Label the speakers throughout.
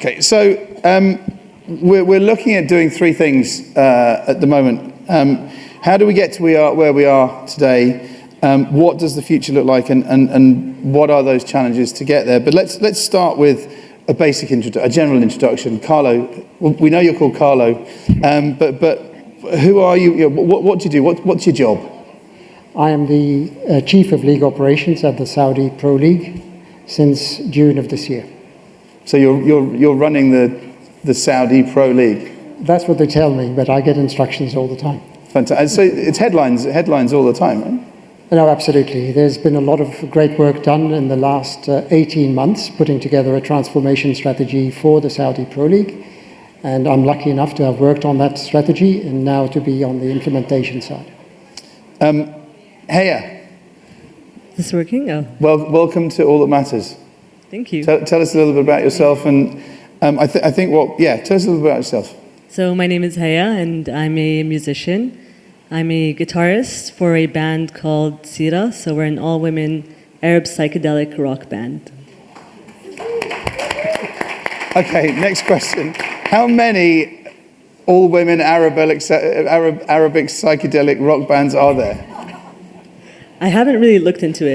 Speaker 1: Okay, so we're looking at doing three things at the moment. How do we get to where we are today? What does the future look like, and what are those challenges to get there? But let's start with a basic a general introduction. Carlo, we know you're called Carlo, but who are you? What do you do? What's your job?
Speaker 2: I am the Chief of League Operations at the Saudi Pro League since June of this year.
Speaker 1: So you're running the Saudi Pro League?
Speaker 2: That's what they tell me, but I get instructions all the time.
Speaker 1: Fantastic. And so it's headlines all the time, right?
Speaker 2: No, absolutely. There's been a lot of great work done in the last 18 months, putting together a transformation strategy for the Saudi Pro League. And I'm lucky enough to have worked on that strategy and now to be on the implementation side.
Speaker 3: Is
Speaker 1: Haya.
Speaker 3: this working? Oh.
Speaker 1: Well, welcome to All That Matters.
Speaker 3: Thank you.
Speaker 1: Tell us a little bit about yourself, and tell us a little bit about yourself.
Speaker 3: So my name is Haya, and I'm a musician. I'm a guitarist for a band called Sira, so we're an all-women Arab psychedelic rock band.
Speaker 1: Okay, next question. How many all-women Arabic psychedelic rock bands are there?
Speaker 3: I haven't really looked into it,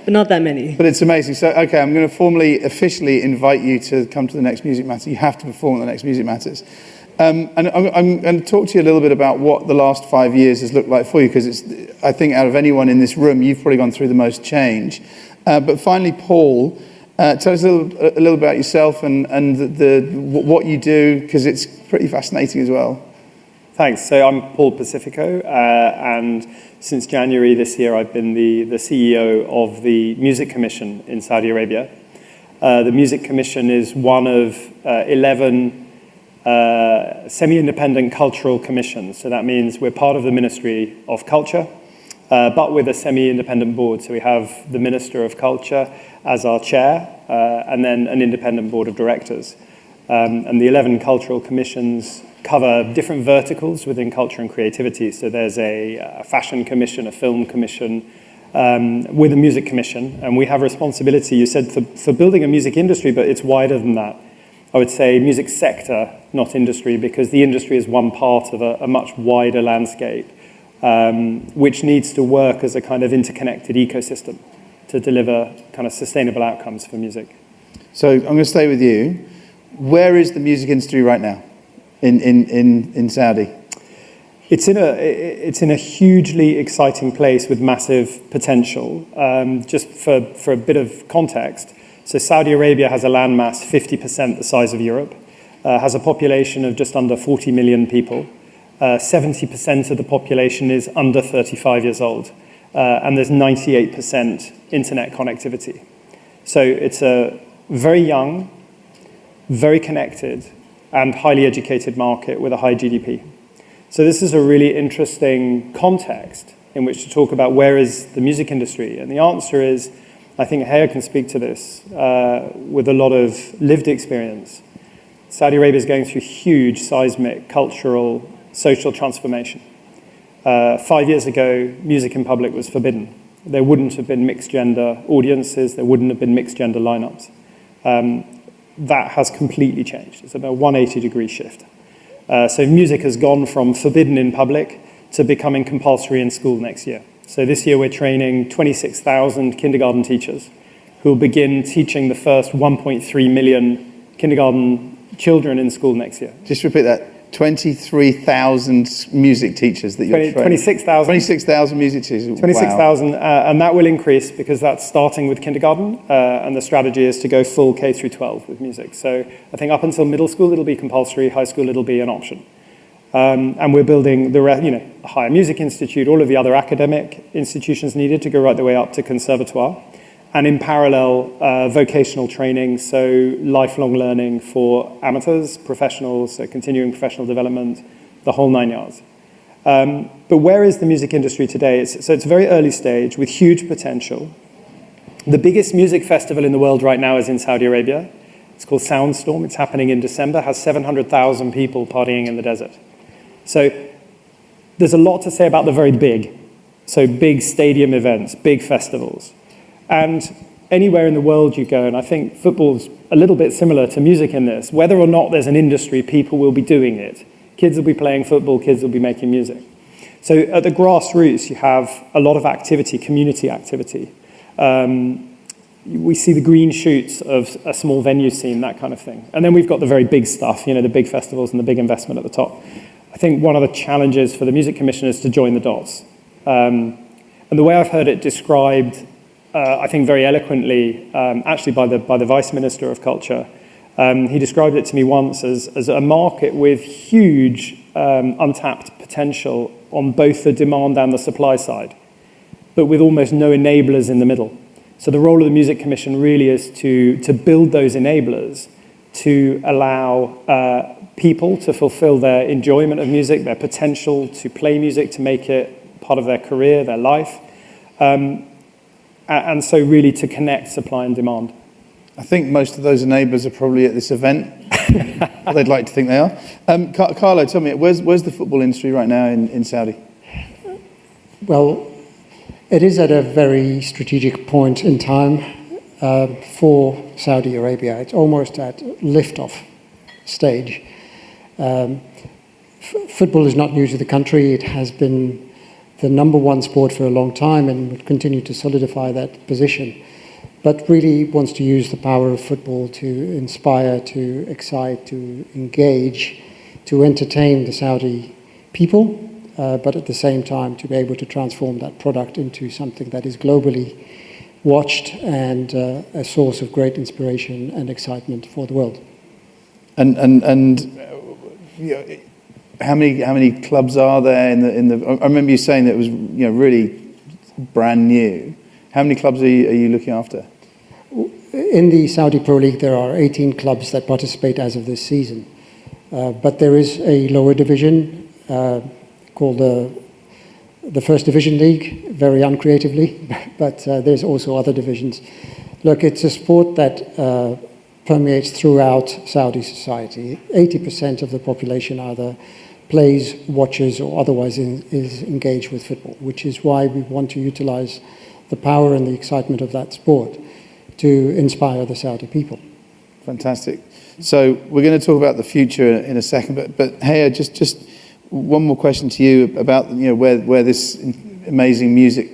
Speaker 3: but not that many.
Speaker 1: But it's amazing. So, okay, I'm going to officially invite you to come to the next Music Matter. You have to perform at the next Music Matters. And I'm going to talk to you a little bit about what the last 5 years has looked like for you, because I think out of anyone in this room, you've probably gone through the most change. But finally, Paul, tell us a little about yourself and what you do, because it's pretty fascinating as well.
Speaker 4: Thanks. So I'm Paul Pacifico, and since January this year, I've been the CEO of the Music Commission in Saudi Arabia. The Music Commission is one of 11 semi-independent cultural commissions. So that means we're part of the Ministry of Culture, but with a semi-independent board. So we have the Minister of Culture as our chair, and then an independent board of directors. And the 11 cultural commissions cover different verticals within culture and creativity. So there's a fashion commission, a film commission, with a music commission. And we have responsibility, you said, for building a music industry, but it's wider than that. I would say music sector, not industry, because the industry is one part of a much wider landscape, which needs to work as a kind of interconnected ecosystem to deliver kind of sustainable outcomes for music.
Speaker 1: So I'm going to stay with you. Where is the music industry right now in Saudi?
Speaker 4: It's in a hugely exciting place with massive potential. Just for a bit of context, so Saudi Arabia has a landmass 50% the size of Europe, has a population of just under 40 million people. 70% of the population is under 35 years old, and there's 98% internet connectivity. So it's a very young, very connected, and highly educated market with a high GDP. So this is a really interesting context in which to talk about where is the music industry. And the answer is, I think Haya can speak to this with a lot of lived experience. Saudi Arabia is going through huge seismic cultural, social transformation. 5 years ago, music in public was forbidden. There wouldn't have been mixed gender audiences, there wouldn't have been mixed gender lineups. That has completely changed. It's about a 180-degree shift. So music has gone from forbidden in public to becoming compulsory in school next year. So this year we're training 26,000 kindergarten teachers who will begin teaching the first 1.3 million kindergarten children in school next year.
Speaker 1: Just repeat that. 23,000 music teachers that you're training.
Speaker 4: 26,000.
Speaker 1: 26,000 music teachers.
Speaker 4: 26,000,
Speaker 1: wow.
Speaker 4: And that will increase because that's starting with kindergarten, and the strategy is to go full K through 12 with music. So I think up until middle school it'll be compulsory, high school it'll be an option. And we're building the Higher Music Institute, all of the other academic institutions needed to go right the way up to conservatoire. And in parallel, vocational training, so lifelong learning for amateurs, professionals, so continuing professional development, the whole 9 yards. But where is the music industry today? It's very early stage with huge potential. The biggest music festival in the world right now is in Saudi Arabia. It's called Soundstorm. It's happening in December, has 700,000 people partying in the desert. So there's a lot to say about the very big. So big stadium events, big festivals. And anywhere in the world you go, and I think football's a little bit similar to music in this, whether or not there's an industry, people will be doing it. Kids will be playing football, kids will be making music. So at the grassroots, you have a lot of activity, community activity. We see the green shoots of a small venue scene, that kind of thing. And then we've got the very big stuff, the big festivals and the big investment at the top. I think one of the challenges for the music commission is to join the dots. And the way I've heard it described, I think very eloquently, actually by the Vice Minister of Culture, he described it to me once as a market with huge untapped potential on both the demand and the supply side, but with almost no enablers in the middle. So the role of the Music Commission really is to build those enablers to allow people to fulfill their enjoyment of music, their potential to play music, to make it part of their career, their life, and so really to connect supply and demand.
Speaker 1: I think most of those enablers are probably at this event. They'd like to think they are. Carlo, tell me, where's the football industry right now in Saudi?
Speaker 2: Well, it is at a very strategic point in time for Saudi Arabia. It's almost at liftoff stage. Football is not new to the country. It has been the number one sport for a long time and would continue to solidify that position, but really wants to use the power of football to inspire, to excite, to engage, to entertain the Saudi people, but at the same time to be able to transform that product into something that is globally watched and a source of great inspiration and excitement for the world. How many clubs are there in the? I remember you saying that it was really brand new. How many clubs are you looking after? In the Saudi Pro League, there are 18 clubs that participate as of this season, but there is a lower division called the First Division League, very uncreatively, but there's also other divisions. Look, it's a sport that permeates throughout Saudi society. 80% of the population either plays, watches, or otherwise is engaged with football, which is why we want to utilize the power and the excitement of that sport to inspire the Saudi people.
Speaker 1: Fantastic. So we're going to talk about the future in a second, but Haya, just one more question to you about where this amazing music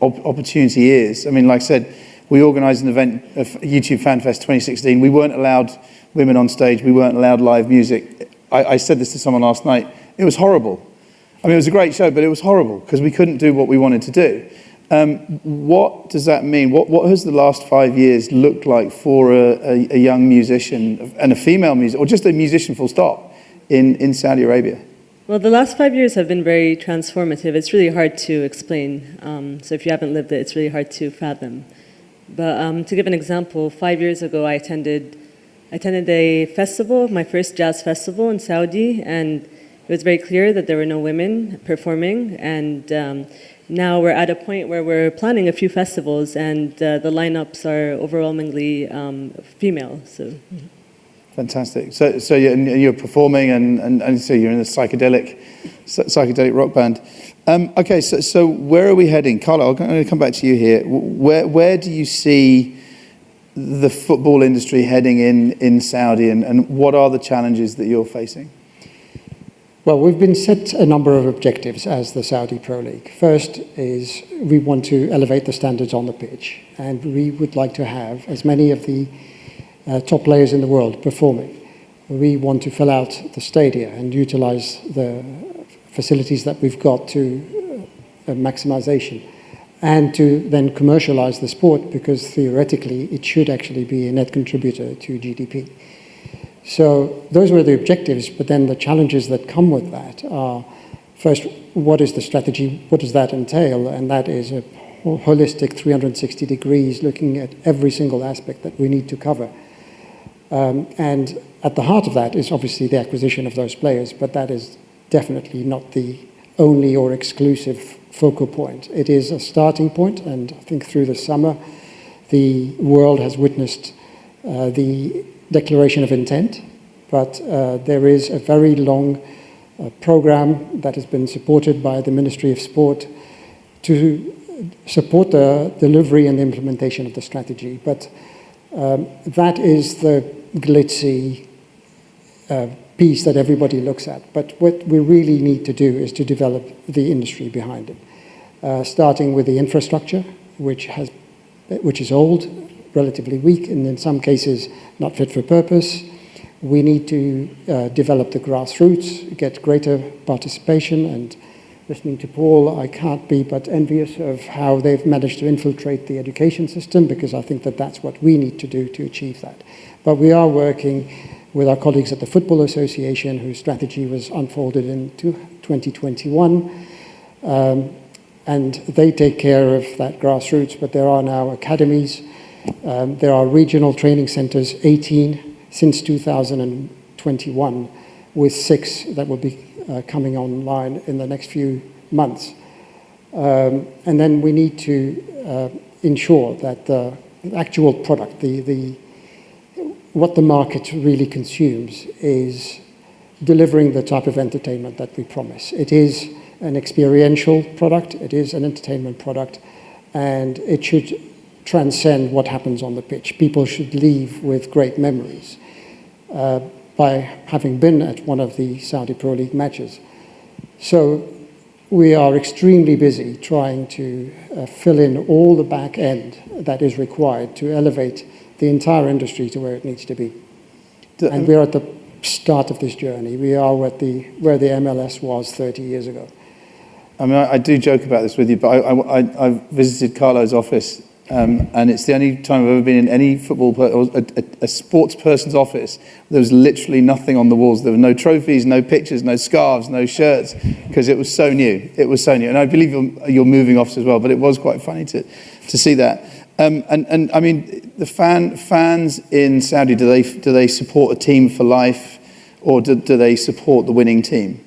Speaker 1: opportunity is. I mean, like I said, we organised an event, YouTube Fan Fest 2016. We weren't allowed women on stage. We weren't allowed live music. I said this to someone last night. It was horrible. I mean, it was a great show, but it was horrible because we couldn't do what we wanted to do. What does that mean? What has the last 5 years looked like for a young musician and a female musician, or just a musician full stop, in Saudi Arabia?
Speaker 3: Well, the last 5 years have been very transformative. It's really hard to explain. So if you haven't lived it, it's really hard to fathom. But to give an example, 5 years ago, I attended a festival, my first jazz festival in Saudi, and it was very clear that there were no women performing. And now we're at a point where we're planning a few festivals, and the lineups are overwhelmingly female. So.
Speaker 1: Fantastic. So you're performing, and so you're in a psychedelic rock band. Okay, so where are we heading? Carlo, I'm going to come back to you here. Where do you see the football industry heading in Saudi, and what are the challenges that you're facing?
Speaker 2: Well, we've been set a number of objectives as the Saudi Pro League. First is we want to elevate the standards on the pitch, and we would like to have as many of the top players in the world performing. We want to fill out the stadia and utilize the facilities that we've got to maximization, and to then commercialize the sport, because theoretically it should actually be a net contributor to GDP. So those were the objectives, but then the challenges that come with that are, first, what is the strategy? What does that entail? And that is a holistic 360 degrees, looking at every single aspect that we need to cover. And at the heart of that is obviously the acquisition of those players, but that is definitely not the only or exclusive focal point. It is a starting point, and I think through the summer, the world has witnessed the declaration of intent, but there is a very long program that has been supported by the Ministry of Sport to support the delivery and the implementation of the strategy. But that is the glitzy piece that everybody looks at. But what we really need to do is to develop the industry behind it, starting with the infrastructure, which is old, relatively weak, and in some cases not fit for purpose. We need to develop the grassroots, get greater participation, and listening to Paul, I can't be but envious of how they've managed to infiltrate the education system, because I think that that's what we need to do to achieve that. But we are working with our colleagues at the Football Association, whose strategy was unfolded in 2021, and they take care of that grassroots, but there are now academies, there are regional training centers, 18 since 2021, with 6 that will be coming online in the next few months. And then we need to ensure that the actual product, what the market really consumes, is delivering the type of entertainment that we promise. It is an experiential product, it is an entertainment product, and it should transcend what happens on the pitch. People should leave with great memories by having been at one of the Saudi Pro League matches. So we are extremely busy trying to fill in all the back end that is required to elevate the entire industry to where it needs to be. And we're at the start of this journey. We are where the MLS was 30 years ago.
Speaker 1: I mean, I do joke about this with you, but I visited Carlo's office, and it's the only time I've ever been in any a sports person's office. There was literally nothing on the walls. There were no trophies, no pictures, no scarves, no shirts, because it was so new. It was so new. And I believe you're moving office as well, but it was quite funny to see that. And I mean, the fans in Saudi, do they support a team for life, or do they support the winning team?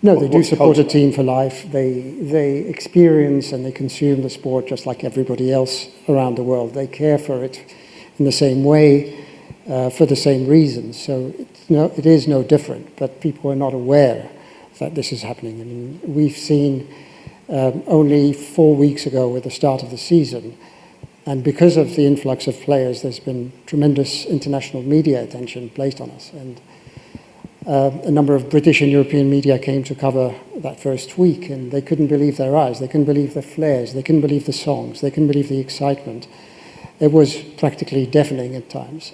Speaker 2: No, they do support a team for life. They experience and they consume the sport just like everybody else around the world. They care for it in the same way, for the same reasons. So it is no different, but people are not aware that this is happening. I mean, we've seen only 4 weeks ago with the start of the season, and because of the influx of players, there's been tremendous international media attention placed on us. And a number of British and European media came to cover that first week, and they couldn't believe their eyes. They couldn't believe the flares. They couldn't believe the songs. They couldn't believe the excitement. It was practically deafening at times.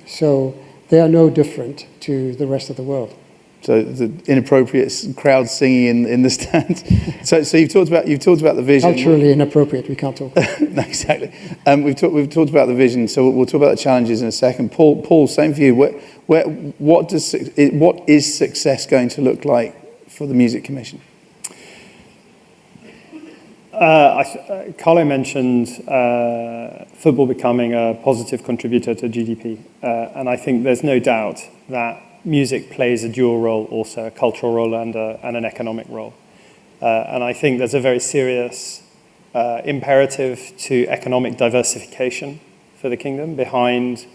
Speaker 2: So they are no different to the rest of the world.
Speaker 1: So the inappropriate crowd singing in the stands. So you've talked about the vision.
Speaker 2: Culturally inappropriate. We can't talk.
Speaker 1: No, exactly. We've talked about the vision. So we'll talk about the challenges in a second. Paul, same for you. What is success going to look like for the Music Commission?
Speaker 4: Carlo mentioned football becoming a positive contributor to GDP, and I think there's no doubt that music plays a dual role, also a cultural role and an economic role. And I think there's a very serious imperative to economic diversification for the kingdom behind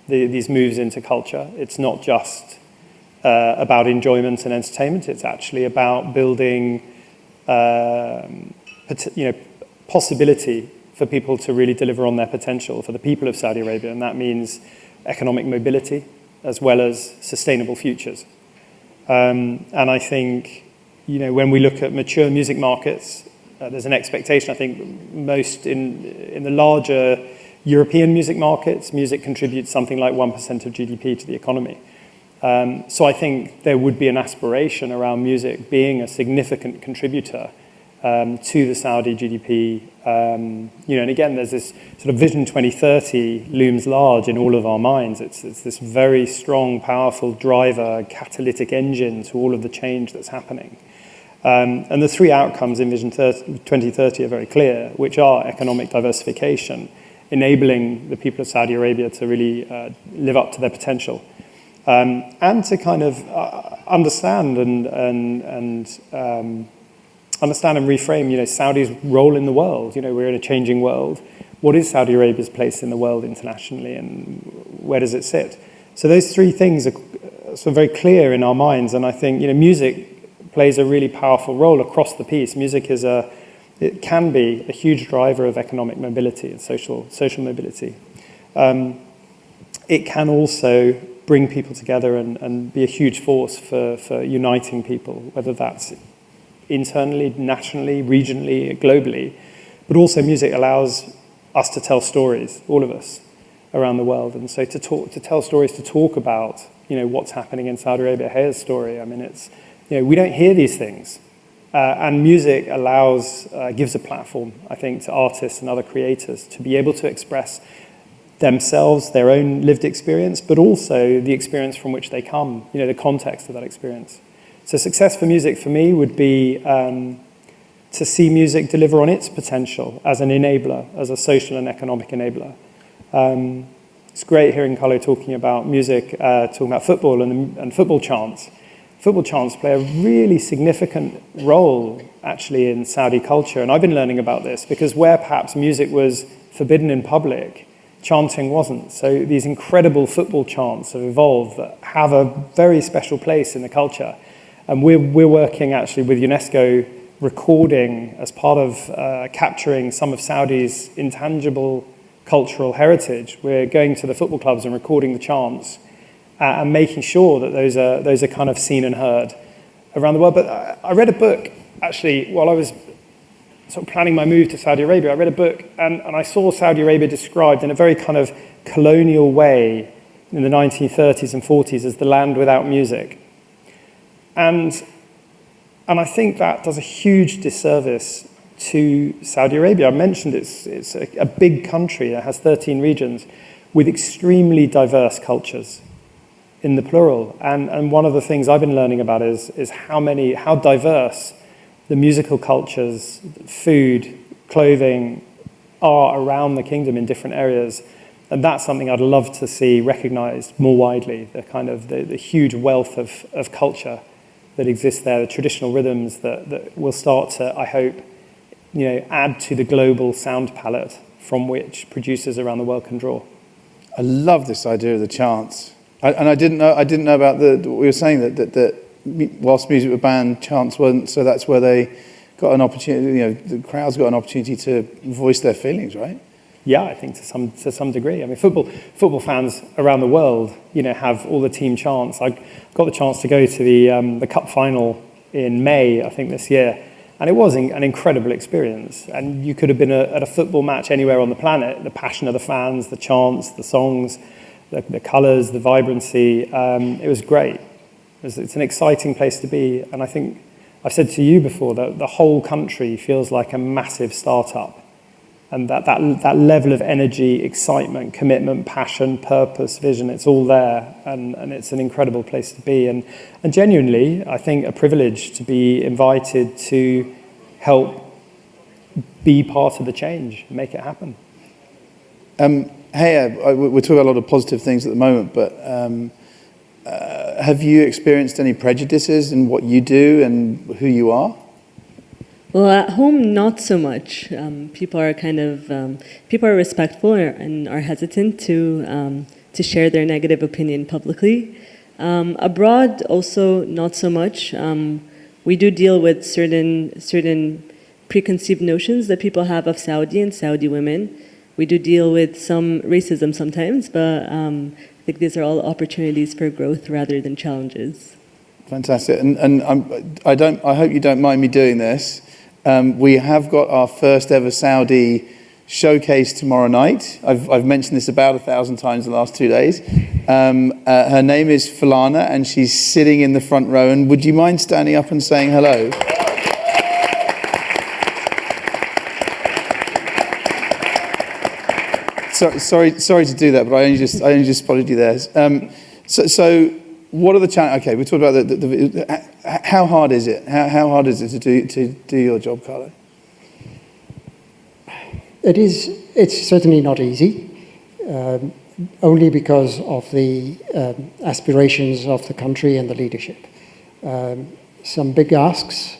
Speaker 4: these moves into culture. It's not just about enjoyment and entertainment. It's actually about building possibility for people to really deliver on their potential for the people of Saudi Arabia, and that means economic mobility as well as sustainable futures. And I think, when we look at mature music markets, there's an expectation, I think, most in the larger European music markets, music contributes something like 1% of GDP to the economy. So I think there would be an aspiration around music being a significant contributor to the Saudi GDP. And again, there's this sort of Vision 2030 looms large in all of our minds. It's this very strong, powerful driver, catalytic engine to all of the change that's happening. And the 3 outcomes in Vision 2030 are very clear, which are economic diversification, enabling the people of Saudi Arabia to really live up to their potential, and to kind of understand and reframe, Saudi's role in the world. We're in a changing world. What is Saudi Arabia's place in the world internationally, and where does it sit? So those 3 things are sort of very clear in our minds, and I think, music plays a really powerful role across the piece. Music is it can be a huge driver of economic mobility and social mobility. It can also bring people together and be a huge force for uniting people, whether that's internally, nationally, regionally, globally. But also music allows us to tell stories, all of us, around the world. And so to tell stories, to talk about, what's happening in Saudi Arabia, Haya's story, I mean, it's, we don't hear these things. And music gives a platform, I think, to artists and other creators to be able to express themselves, their own lived experience, but also the experience from which they come, the context of that experience. So success for music for me would be to see music deliver on its potential as an enabler, as a social and economic enabler. It's great hearing Carlo talking about music, talking about football and football chants. Football chants play a really significant role, actually, in Saudi culture. And I've been learning about this because where perhaps music was forbidden in public, chanting wasn't. So these incredible football chants have evolved that have a very special place in the culture. And we're working actually with UNESCO, recording as part of capturing some of Saudi's intangible cultural heritage. We're going to the football clubs and recording the chants and making sure that those are kind of seen and heard around the world. But I read a book, actually, while I was sort of planning my move to Saudi Arabia. I read a book and I saw Saudi Arabia described in a very kind of colonial way in the 1930s and 40s as the land without music. And I think that does a huge disservice to Saudi Arabia. I mentioned it's a big country. It has 13 regions with extremely diverse cultures in the plural. And one of the things I've been learning about is how diverse the musical cultures, food, clothing are around the kingdom in different areas. And that's something I'd love to see recognized more widely, the kind of the huge wealth of culture that exists there, the traditional rhythms that will start to, I hope, add to the global sound palette from which producers around the world can draw.
Speaker 1: I love this idea of the chants. I didn't know about what we were saying, that whilst music was banned, chants weren't, so that's where they got an opportunity, the crowds got an opportunity to voice their feelings, right?
Speaker 4: Yeah, I think to some degree. I mean, football fans around the world, have all the team chants. I got the chance to go to the cup final in May, I think, this year, and it was an incredible experience. And you could have been at a football match anywhere on the planet. The passion of the fans, the chants, the songs, the colours, the vibrancy. It was great. It's an exciting place to be, and I think I've said to you before that the whole country feels like a massive startup, and that level of energy, excitement, commitment, passion, purpose, vision, it's all there, and it's an incredible place to be, and genuinely, I think a privilege to be invited to help be part of the change, make it happen.
Speaker 1: Haya, we're talking about a lot of positive things at the moment, but have you experienced any prejudices in what you do and who you are?
Speaker 3: Well, at home, not so much. People are people are respectful and are hesitant to share their negative opinion publicly. Abroad, also not so much. We do deal with certain preconceived notions that people have of Saudi and Saudi women. We do deal with some racism sometimes, but I think these are all opportunities for growth rather than challenges.
Speaker 1: Fantastic, and I hope you don't mind me doing this. We have got our first ever Saudi showcase tomorrow night. I've mentioned this about 1,000 times the last 2 days. Her name is Falana, and she's sitting in the front row. And would you mind standing up and saying hello? Sorry to do that, but I only just spotted you there. So what are the challenges? Okay, we talked about how hard is it? How hard is it to do your job, Carlo?
Speaker 2: It's certainly not easy, only because of the aspirations of the country and the leadership. Some big asks,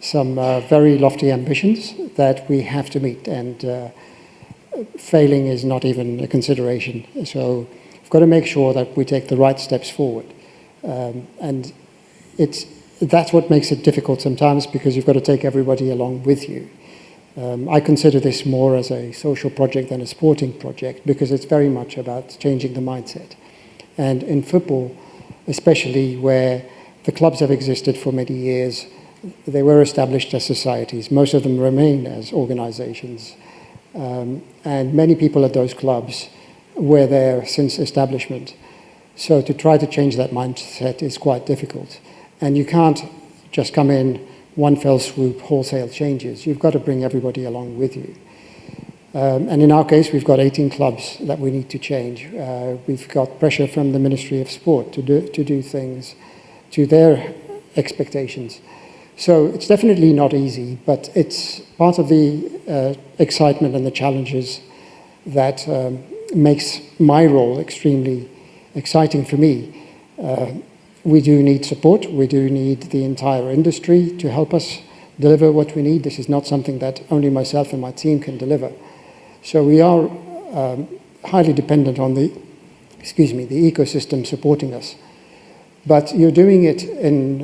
Speaker 2: some very lofty ambitions that we have to meet, and failing is not even a consideration. So we've got to make sure that we take the right steps forward. And that's what makes it difficult sometimes, because you've got to take everybody along with you. I consider this more as a social project than a sporting project because it's very much about changing the mindset. And in football, especially where the clubs have existed for many years, they were established as societies. Most of them remain as organizations. And many people at those clubs were there since establishment. So to try to change that mindset is quite difficult. And you can't just come in one fell swoop, wholesale changes. You've got to bring everybody along with you. And in our case, we've got 18 clubs that we need to change. We've got pressure from the Ministry of Sport to do things to their expectations. So it's definitely not easy, but it's part of the excitement and the challenges that makes my role extremely exciting for me. We do need support. We do need the entire industry to help us deliver what we need. This is not something that only myself and my team can deliver. So we are highly dependent on the ecosystem supporting us. But you're doing it in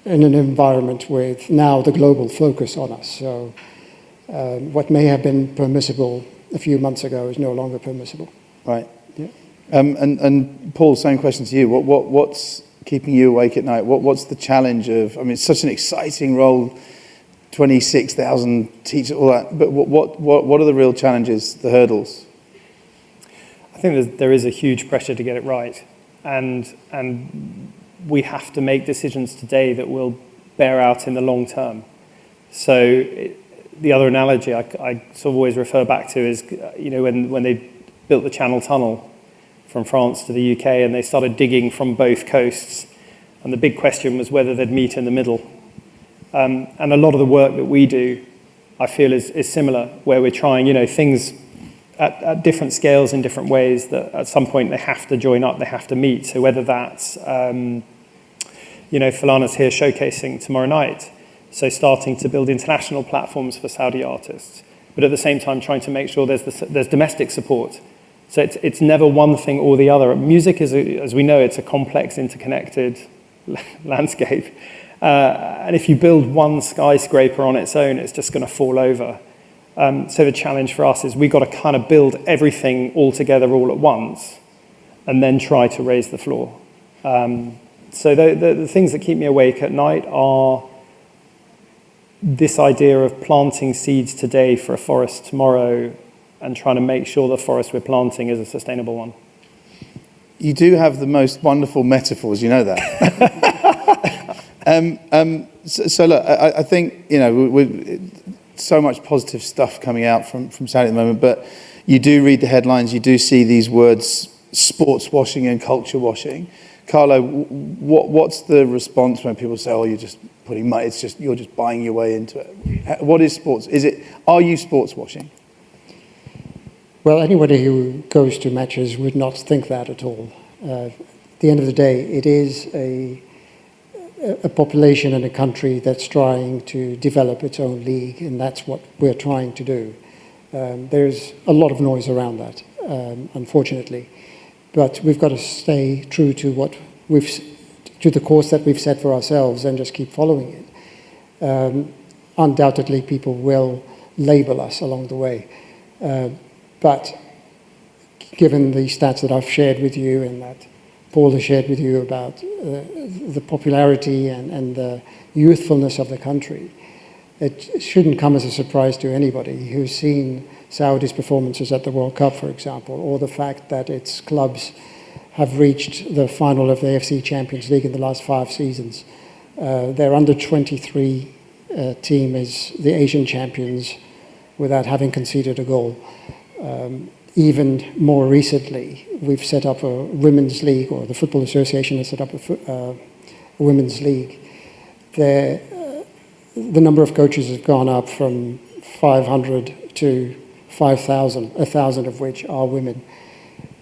Speaker 2: an environment with now the global focus on us. So what may have been permissible a few months ago is no longer permissible.
Speaker 1: Right.
Speaker 2: Yeah.
Speaker 1: And Paul, same question to you. What's keeping you awake at night? What's the challenge of? I mean, it's such an exciting role, 26,000 teachers, all that. But what are the real challenges, the hurdles?
Speaker 4: I think there is a huge pressure to get it right, and we have to make decisions today that will bear out in the long term. So the other analogy I sort of always refer back to is, when they built the Channel Tunnel from France to the UK, and they started digging from both coasts, and the big question was whether they'd meet in the middle. And a lot of the work that we do, I feel, is similar, where we're trying, things at different scales in different ways that at some point they have to join up, they have to meet. So whether that's, Falana's here showcasing tomorrow night, so starting to build international platforms for Saudi artists, but at the same time trying to make sure there's domestic support. So it's never one thing or the other. Music is, as we know, it's a complex, interconnected landscape. And if you build one skyscraper on its own, it's just going to fall over. So the challenge for us is we've got to kind of build everything all together all at once and then try to raise the floor. So the things that keep me awake at night are this idea of planting seeds today for a forest tomorrow and trying to make sure the forest we're planting is a sustainable one.
Speaker 1: You do have the most wonderful metaphors, you know that. So look, I think, so much positive stuff coming out from Saudi at the moment, but you do read the headlines, you do see these words, sports washing and culture washing. Carlo, what's the response when people say, oh, you're just putting money, you're just buying your way into it? What is sports? Are you sports washing?
Speaker 2: Well, anybody who goes to matches would not think that at all. At the end of the day, it is a population and a country that's trying to develop its own league, and that's what we're trying to do. There's a lot of noise around that, unfortunately, but we've got to stay true to to the course that we've set for ourselves and just keep following it. Undoubtedly, people will label us along the way, but given the stats that I've shared with you and that Paul has shared with you about the popularity and the youthfulness of the country, it shouldn't come as a surprise to anybody who's seen Saudi's performances at the World Cup, for example, or the fact that its clubs have reached the final of the AFC Champions League in the last 5 seasons. Their under-23 team is the Asian champions without having conceded a goal. Even more recently, we've set up a women's league, or the Football Association has set up a women's league. The number of coaches has gone up from 500 to 5,000, 1,000 of which are women.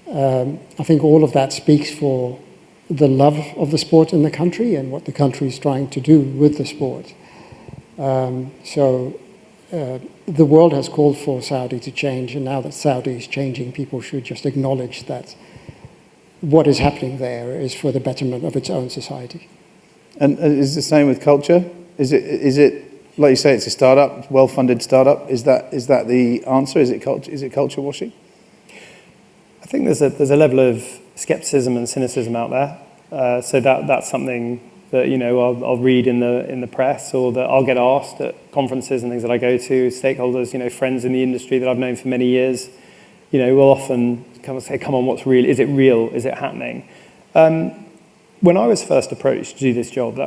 Speaker 2: I think all of that speaks for the love of the sport in the country and what the country is trying to do with the sport. The world has called for Saudi to change, and now that Saudi is changing, people should just acknowledge that what is happening there is for the betterment of its own society.
Speaker 1: And is the same with culture? Is it like you say, it's a startup, well-funded startup. Is that the answer? Is it culture washing?
Speaker 4: I think there's a level of skepticism and cynicism out there. So that's something that I'll read in the press, or that I'll get asked at conferences and things that I go to. Stakeholders, friends in the industry that I've known for many years, will often come and say, "Come on, what's real? Is it real? Is it happening?" When I was first approached to do this job,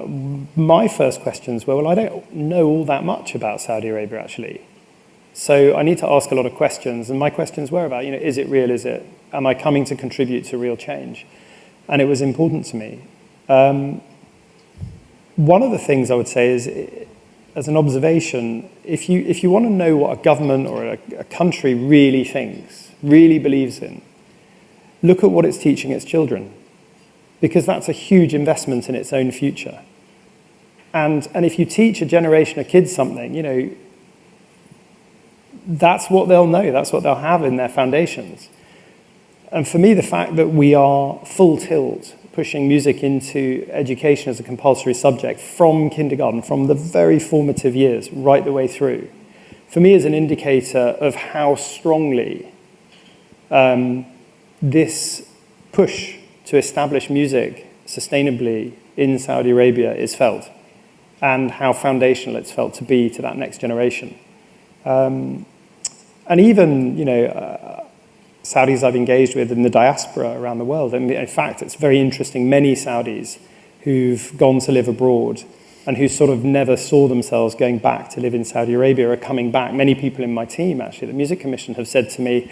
Speaker 4: my first questions were, well, I don't know all that much about Saudi Arabia, actually. So I need to ask a lot of questions. And my questions were about, is it real? Am I coming to contribute to real change? And it was important to me. One of the things I would say is, as an observation, if you want to know what a government or a country really thinks, really believes in, look at what it's teaching its children. Because that's a huge investment in its own future. And if you teach a generation of kids something, that's what they'll know, that's what they'll have in their foundations. And for me, the fact that we are full tilt pushing music into education as a compulsory subject from kindergarten, from the very formative years right the way through, for me is an indicator of how strongly this push to establish music sustainably in Saudi Arabia is felt, and how foundational it's felt to be to that next generation. And even, Saudis I've engaged with in the diaspora around the world, and in fact, it's very interesting, many Saudis who've gone to live abroad and who sort of never saw themselves going back to live in Saudi Arabia are coming back. Many people in my team, actually, the Music Commission, have said to me,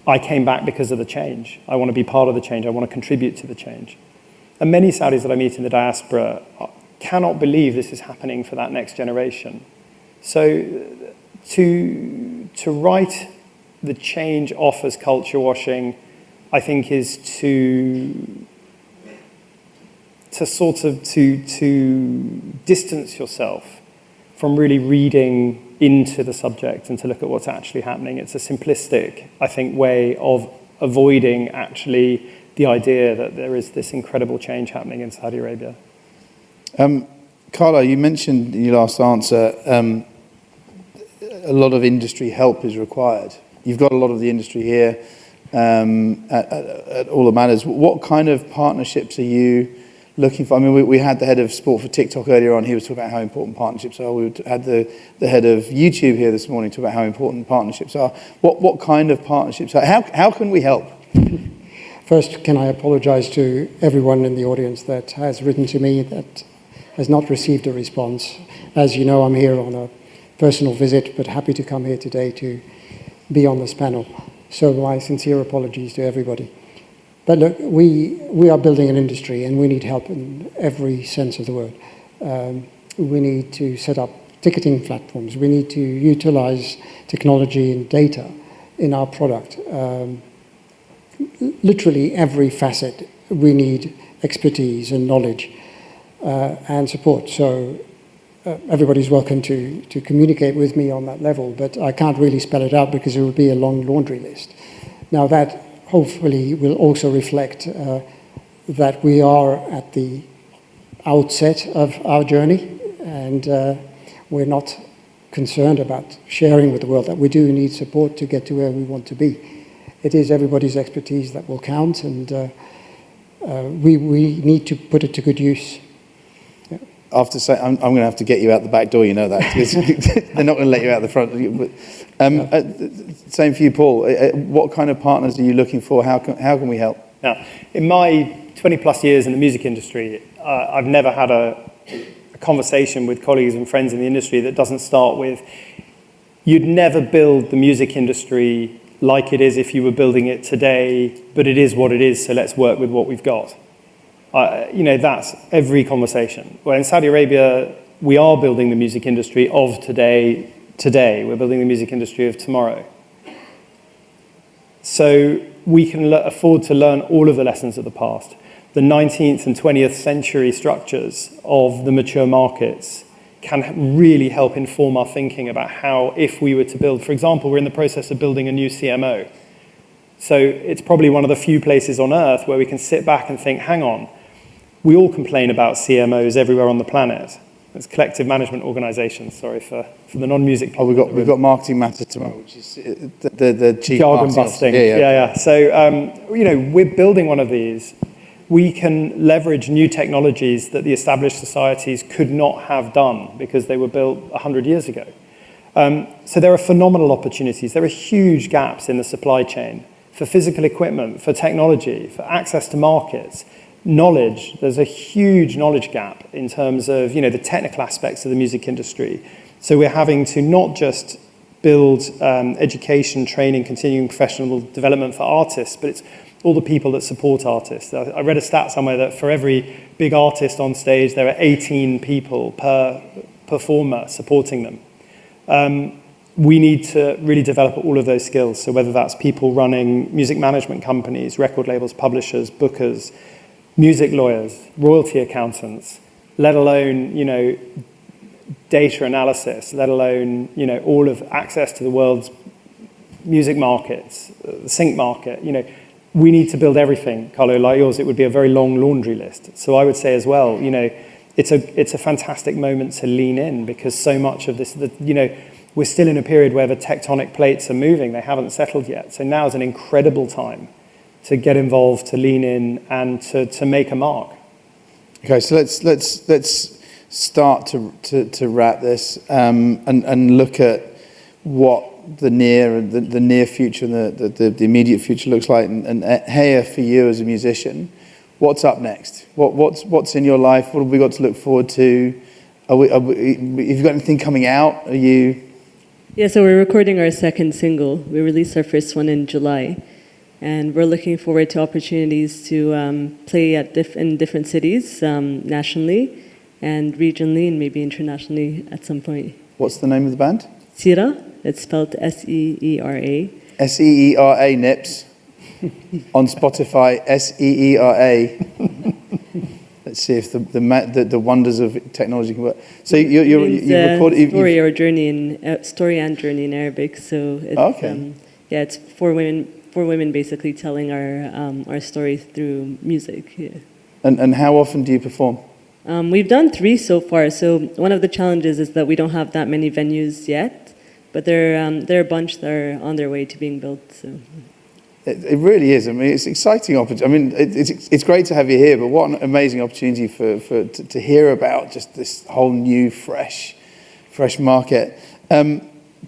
Speaker 4: I came back because of the change. I want to be part of the change. I want to contribute to the change. And many Saudis that I meet in the diaspora cannot believe this is happening for that next generation. So to write the change off as culture washing, I think, is to distance yourself from really reading into the subject and to look at what's actually happening. It's a simplistic, I think, way of avoiding actually the idea that there is this incredible change happening in Saudi Arabia.
Speaker 1: Carlo, you mentioned in your last answer a lot of industry help is required. You've got a lot of the industry here at all that matters. What kind of partnerships are you looking for? I mean, we had the head of sport for TikTok earlier on. He was talking about how important partnerships are. We had the head of YouTube here this morning talk about how important partnerships are. What kind of partnerships are? How can we help?
Speaker 2: First, can I apologize to everyone in the audience that has written to me that has not received a response. As you know, I'm here on a personal visit, but happy to come here today to be on this panel. So my sincere apologies to everybody. But look, we are building an industry and we need help in every sense of the word. We need to set up ticketing platforms. We need to utilize technology and data in our product. Literally every facet, we need expertise and knowledge and support. So everybody's welcome to communicate with me on that level, but I can't really spell it out because it would be a long laundry list. Now that hopefully will also reflect that we are at the outset of our journey, and we're not concerned about sharing with the world that we do need support to get to where we want to be. It is everybody's expertise that will count, and we need to put it to good use. Yeah.
Speaker 1: After say, I'm going to have to get you out the back door, you know that. They're not going to let you out the front. But, same for you, Paul. What kind of partners are you looking for? How can we help?
Speaker 4: Now, in my 20 plus years in the music industry, I've never had a conversation with colleagues and friends in the industry that doesn't start with, you'd never build the music industry like it is if you were building it today, but it is what it is, so let's work with what we've got. That's every conversation. Well, in Saudi Arabia, we are building the music industry of today. We're building the music industry of tomorrow. So we can afford to learn all of the lessons of the past. The 19th and 20th century structures of the mature markets can really help inform our thinking about how, if we were to build, for example, we're in the process of building a new CMO. So it's probably one of the few places on earth where we can sit back and think, hang on, we all complain about CMOs everywhere on the planet. It's collective management organisations. Sorry for the non-music people.
Speaker 1: Oh, we've got marketing matters tomorrow, which is the chief
Speaker 4: jargon
Speaker 1: marketing
Speaker 4: busting.
Speaker 1: officer. Yeah.
Speaker 4: So we're building one of these. We can leverage new technologies that the established societies could not have done because they were built 100 years ago. So there are phenomenal opportunities. There are huge gaps in the supply chain for physical equipment, for technology, for access to markets, knowledge. There's a huge knowledge gap in terms of the technical aspects of the music industry. So we're having to not just build education, training, continuing professional development for artists, but it's all the people that support artists. I read a stat somewhere that for every big artist on stage, there are 18 people per performer supporting them. We need to really develop all of those skills. So whether that's people running music management companies, record labels, publishers, bookers, music lawyers, royalty accountants, let alone, data analysis, let alone, all of access to the world's music markets, the sync market, we need to build everything, Carlo, like yours. It would be a very long laundry list. So I would say as well, it's a fantastic moment to lean in because so much of this, we're still in a period where the tectonic plates are moving. They haven't settled yet. So now is an incredible time to get involved, to lean in, and to make a mark.
Speaker 1: Okay, so let's start to wrap this and look at what the near future and the immediate future looks like. And Haya, for you as a musician, what's up next? What's in your life? What have we got to look forward to? Have you got anything coming out? Are you?
Speaker 3: Yeah, so we're recording our second single. We released our first one in July, and we're looking forward to opportunities to play in different cities, nationally and regionally, and maybe internationally at some point.
Speaker 1: What's the name of the band?
Speaker 3: Seera. It's spelled S-E-E-R-A.
Speaker 1: S-E-E-R-A, Nips. On Spotify, S-E-E-R-A. Let's see if the wonders of technology can work. So you recorded
Speaker 3: story or journey in story and journey in Arabic. So it's,
Speaker 1: okay.
Speaker 3: It's four women basically telling our story through music. Yeah.
Speaker 1: And how often do you perform?
Speaker 3: We've done 3 so far. So one of the challenges is that we don't have that many venues yet, but there are a bunch that are on their way to being built. So.
Speaker 1: It really is. I mean, it's exciting opportunity. I mean, it's great to have you here, but what an amazing opportunity to hear about just this whole new, fresh market.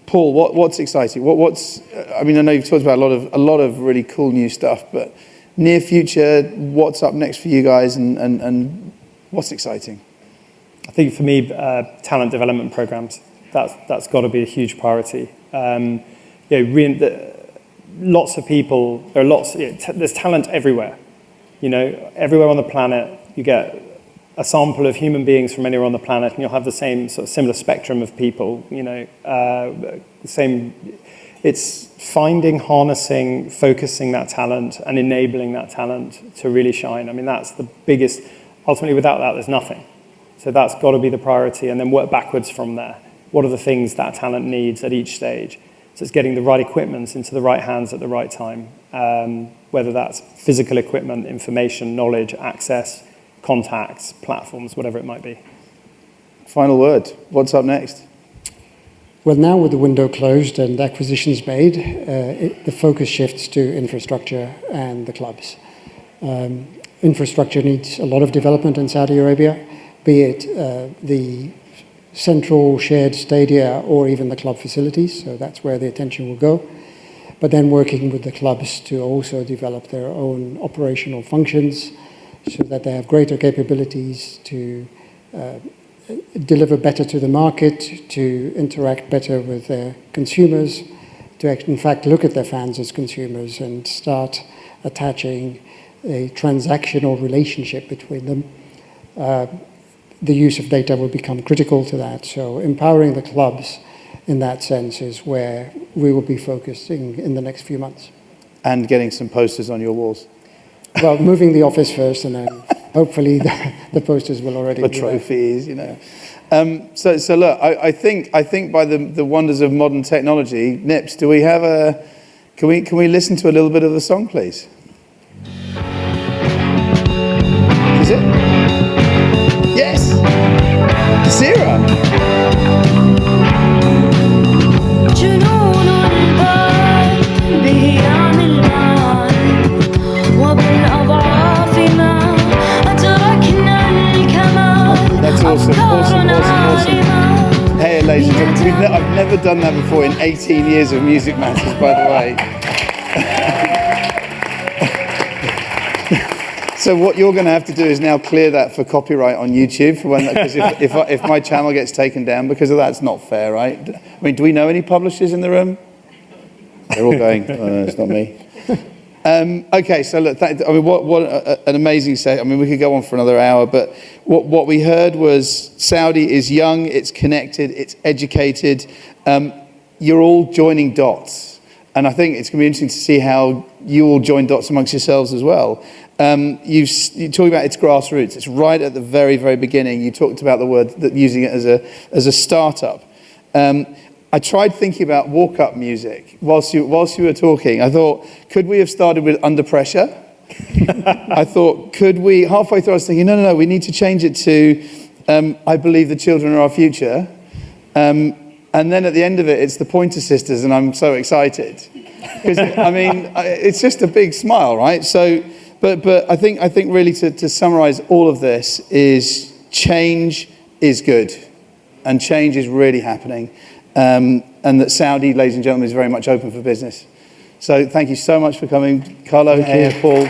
Speaker 1: Paul, what's exciting? I mean, I know you've talked about a lot of really cool new stuff, but near future, what's up next for you guys, and what's exciting?
Speaker 4: I think for me, talent development programs. That's got to be a huge priority. Lots of people, there's talent everywhere. Everywhere on the planet, you get a sample of human beings from anywhere on the planet, and you'll have the same sort of similar spectrum of people. It's finding, harnessing, focusing that talent, and enabling that talent to really shine. I mean, that's the biggest. Ultimately, without that, there's nothing. So that's got to be the priority, and then work backwards from there. What are the things that talent needs at each stage? So it's getting the right equipment into the right hands at the right time, whether that's physical equipment, information, knowledge, access, contacts, platforms, whatever it might be.
Speaker 1: Final word. What's up next?
Speaker 2: Well, now with the window closed and acquisitions made, the focus shifts to infrastructure and the clubs. Infrastructure needs a lot of development in Saudi Arabia, be it the central shared stadia or even the club facilities, so that's where the attention will go. But then working with the clubs to also develop their own operational functions so that they have greater capabilities to deliver better to the market, to interact better with their consumers, to in fact look at their fans as consumers and start attaching a transactional relationship between them. The use of data will become critical to that. So empowering the clubs in that sense is where we will be focusing in the next few months.
Speaker 1: And getting some posters on your walls.
Speaker 2: Well, moving the office first, and then hopefully the posters will already
Speaker 1: the
Speaker 2: be
Speaker 1: trophies, So look, I think by the wonders of modern technology, Nips, do we have can we listen to a little bit of the song, please? Is it? Yes! Zero! ladies and gentlemen. I've never done that before in 18 years of Music Matters, by the way. So what you're going to have to do is now clear that for copyright on YouTube, for when, because if my channel gets taken down because of that, it's not fair, right? I mean, do we know any publishers in the room? They're all going, oh, no, it's not me. Okay, so look, I mean, what an amazing set. I mean, we could go on for another hour, but what we heard was Saudi is young, it's connected, it's educated. You're all joining dots. And I think it's going to be interesting to see how you all join dots amongst yourselves as well. You talk about its grassroots. It's right at the very, very beginning. You talked about the word, that using it as a startup. I tried thinking about walk-up music whilst you were talking. I thought, could we have started with Under Pressure? I thought, could we, halfway through I was thinking, no, we need to change it to I Believe the Children Are Our Future. And then at the end of it, it's the Pointer Sisters, and I'm so excited. Because, I mean, it's just a big smile, right? So, but I think really to summarize all of this is change is good. And change is really happening. And that Saudi, ladies and gentlemen, is very much open for business. So thank you so much for coming. Carlo, Haya, Paul.